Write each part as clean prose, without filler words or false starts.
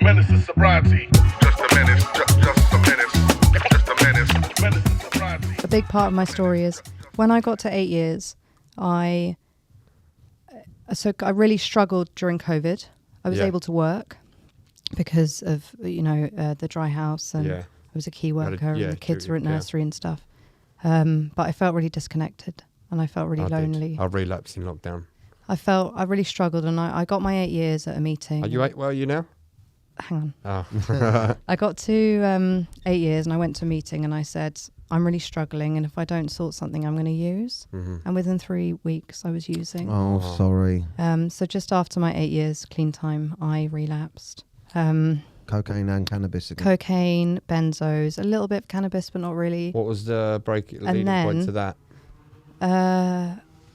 Menace to sobriety. Just a menace, just a menace. Just a menace. Menace to sobriety. A big part of my story is when I got to 8 years, I really struggled during COVID. I was able to work because of, the dry house, and I was a key worker and the kids were at nursery and stuff. But I felt really disconnected and I felt really lonely. I relapsed in lockdown. I really struggled, and I got my 8 years at a meeting. Are you 8? Where are you now? Hang on. Oh. I got to 8 years and I went to a meeting and I said, I'm really struggling, and if I don't sort something, I'm going to use. Mm-hmm. And within 3 weeks, I was using. Oh, sorry. So just after my 8 years clean time, I relapsed. Cocaine and cannabis again. Cocaine, benzos, a little bit of cannabis, but not really. What was the leading point to that?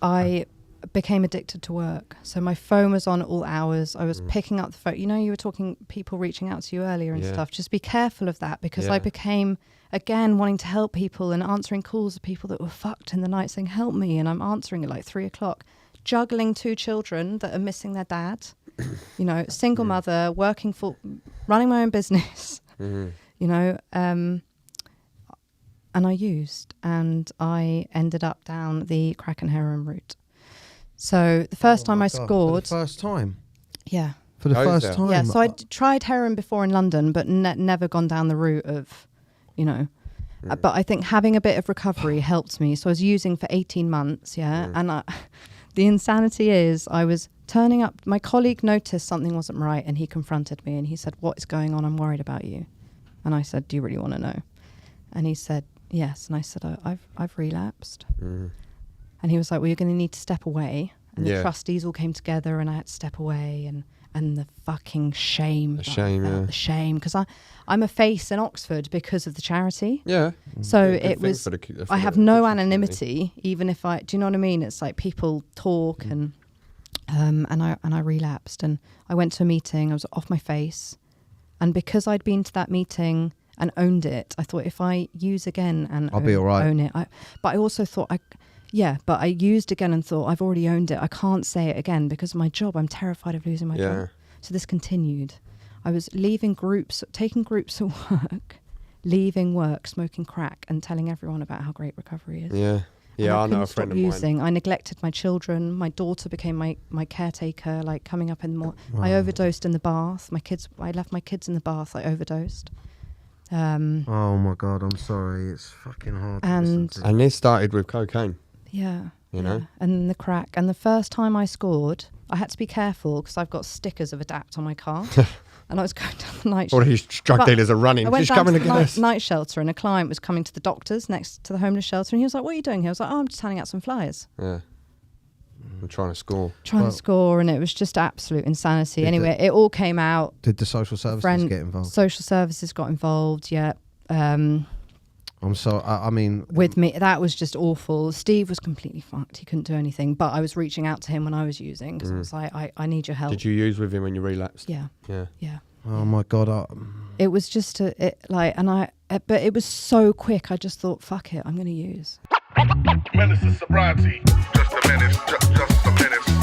I became addicted to work. So my phone was on at all hours. I was picking up the phone. You were talking people reaching out to you earlier and stuff. Just be careful of that, because I became, again, wanting to help people and answering calls of people that were fucked in the night saying, help me. And I'm answering at like 3 o'clock, juggling 2 children that are missing their dad, single mother, running my own business, and I used, and I ended up down the crack and heroin route. So the first time I scored... For the first time? Yeah. For the first time? Yeah, so I tried heroin before in London, but never gone down the route of, But I think having a bit of recovery helped me. So I was using for 18 months, and the insanity is I was turning up. My colleague noticed something wasn't right, and he confronted me, and he said, what is going on? I'm worried about you. And I said, do you really want to know? And he said, yes. And I said, I've relapsed. And he was like, well, you're going to need to step away. And the trustees all came together, and I had to step away, and the fucking shame. The shame, because I'm a face in Oxford because of the charity. Yeah. So it was, I have no anonymity, even if do you know what I mean? It's like people talk and I relapsed, and I went to a meeting, I was off my face. And because I'd been to that meeting and owned it, I thought if I use again and I'll be all right. Own it. But I also thought but I used again and thought, I've already owned it. I can't say it again because of my job. I'm terrified of losing my job. So this continued. I was leaving groups, taking groups at work, leaving work, smoking crack, and telling everyone about how great recovery is. Yeah, I know a friend of mine. I neglected my children. My daughter became my caretaker, like coming up in the morning. I overdosed in the bath. I left my kids in the bath. I overdosed. Oh my God, I'm sorry. It's fucking hard to listen to. And this started with cocaine. Yeah. You know? And the crack. And the first time I scored, I had to be careful because I've got stickers of Adapt on my car. And I was going down the night shelter. All these drug dealers are running. I went She's down coming to to the get us. night shelter, and a client was coming to the doctors next to the homeless shelter, and he was like, what are you doing here? I was like, I'm just handing out some flyers. Yeah. I'm trying to score. To score, and it was just absolute insanity. Anyway, it all came out. Did the social services get involved? Social services got involved, yeah. I'm sorry, I mean... With me, that was just awful. Steve was completely fucked. He couldn't do anything, but I was reaching out to him when I was using, because I was like, I need your help. Did you use with him when you relapsed? Yeah. Yeah. Oh my God. It was just but it was so quick. I just thought, fuck it, I'm going to use. Menace to sobriety. Just a menace, just a menace.